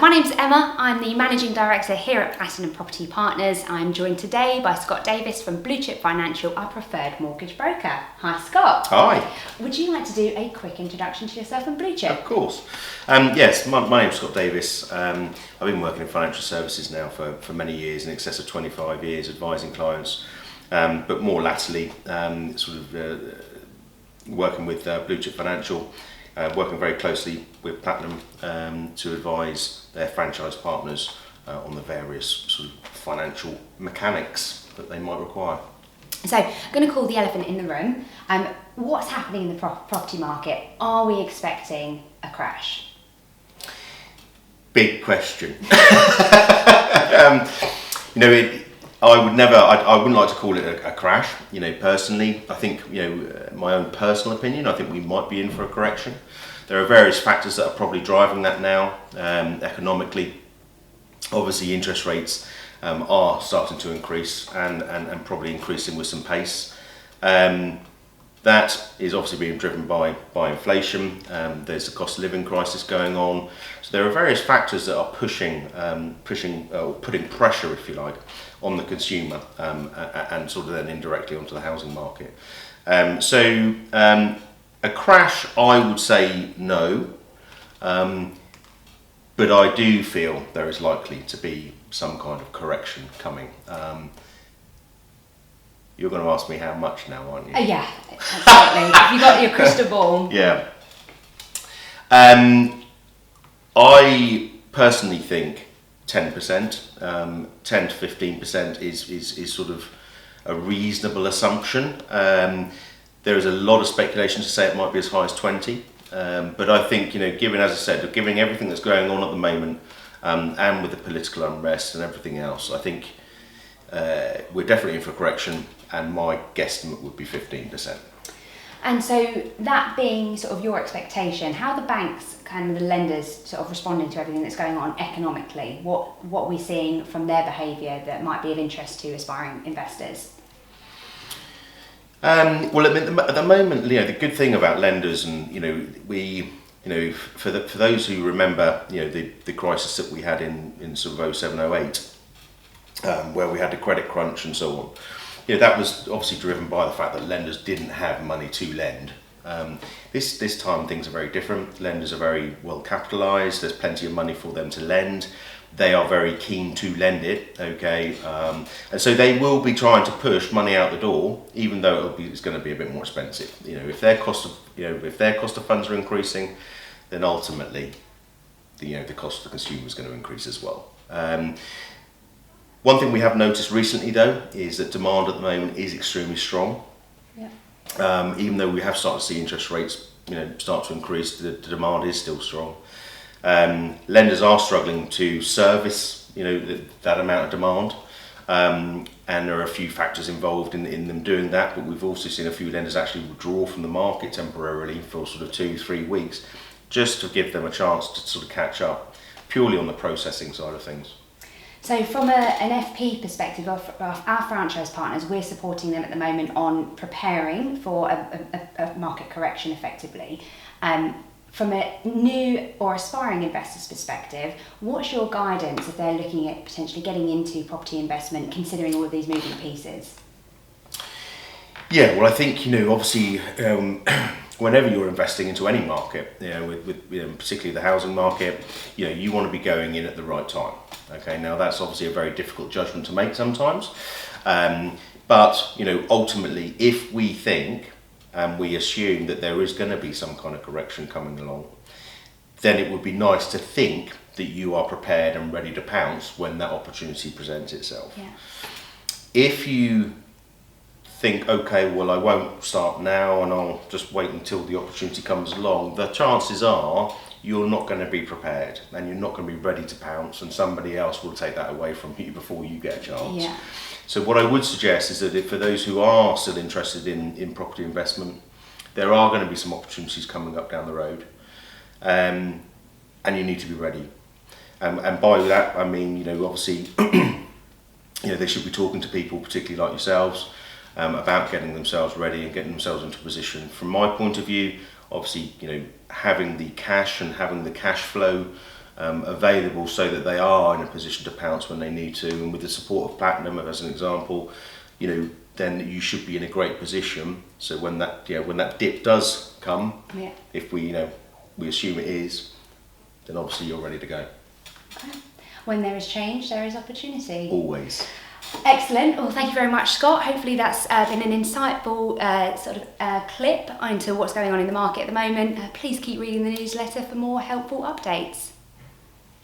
My name's Emma. I'm the Managing Director here at Platinum Property Partners. I'm joined today by Scott Davis from Blue Chip Financial, our preferred mortgage broker. Hi, Scott. Hi. Would you like to do a quick introduction to yourself and Blue Chip? Of course. Yes, my name's Scott Davis. I've been working in financial services now for many years, in excess of 25 years, advising clients, but more latterly, working with Blue Chip Financial. Working very closely with Platinum to advise their franchise partners on the various sort of financial mechanics that they might require. So, I'm going to call the elephant in the room. What's happening in the property market? Are we expecting a crash? Big question. I wouldn't like to call it a crash. Personally, I think, my own personal opinion, I think we might be in for a correction. There are various factors that are probably driving that now. Economically, obviously interest rates are starting to increase and probably increasing with some pace. That is obviously being driven by inflation. There's a cost of living crisis going on. So there are various factors that are putting pressure, if you like, on the consumer and sort of then indirectly onto the housing market. A crash, I would say no, but I do feel there is likely to be some kind of correction coming. You're going to ask me how much now, aren't you? Yeah, absolutely. Have you got your crystal ball? Yeah. I personally think 10%, 10 to 15% is sort of a reasonable assumption. There is a lot of speculation to say it might be as high as 20, but I think, given everything that's going on at the moment, and with the political unrest and everything else, I think we're definitely in for a correction, and my guesstimate would be 15%. And so that being sort of your expectation, how are the banks, kind of the lenders, sort of responding to everything that's going on economically? What are we seeing from their behaviour that might be of interest to aspiring investors? Well, at the moment, the good thing about lenders, and for those who remember, the crisis that we had in sort of 07, 08, where we had the credit crunch and so on. That was obviously driven by the fact that lenders didn't have money to lend. This time things are very different. Lenders are very well capitalised. There's plenty of money for them to lend. They are very keen to lend it, okay, and so they will be trying to push money out the door, even though it's going to be a bit more expensive. If their cost of funds are increasing, then ultimately, the cost of the consumer is going to increase as well. One thing we have noticed recently, though, is that demand at the moment is extremely strong. Yeah. Even though we have started to see interest rates, start to increase, the demand is still strong. Lenders are struggling to service, that amount of demand, and there are a few factors involved in them doing that. But we've also seen a few lenders actually withdraw from the market temporarily for sort of 2-3 weeks, just to give them a chance to sort of catch up, purely on the processing side of things. So from an FP perspective, of our franchise partners, we're supporting them at the moment on preparing for a market correction effectively. From a new or aspiring investor's perspective, what's your guidance if they're looking at potentially getting into property investment, considering all of these moving pieces? Yeah, well, I think, obviously, whenever you're investing into any market, with particularly the housing market, you want to be going in at the right time. Okay, now that's obviously a very difficult judgment to make sometimes, but ultimately, if we think and we assume that there is going to be some kind of correction coming along, then it would be nice to think that you are prepared and ready to pounce when that opportunity presents itself. Yeah. If you think, okay, well, I won't start now and I'll just wait until the opportunity comes along, the chances are you're not going to be prepared and you're not going to be ready to pounce, and somebody else will take that away from you before you get a chance. Yeah. So what I would suggest is that for those who are still interested in property investment, there are going to be some opportunities coming up down the road, and you need to be ready. And by that, I mean, obviously, they should be talking to people, particularly like yourselves, about getting themselves ready and getting themselves into position. From my point of view, obviously, having the cash and having the cash flow available so that they are in a position to pounce when they need to. And with the support of Platinum, as an example, then you should be in a great position. So when that dip does come, if we assume it is, then obviously you're ready to go. Okay. When there is change, there is opportunity. Always. Excellent. Well, thank you very much, Scott. Hopefully that's been an insightful clip into what's going on in the market at the moment. Please keep reading the newsletter for more helpful updates.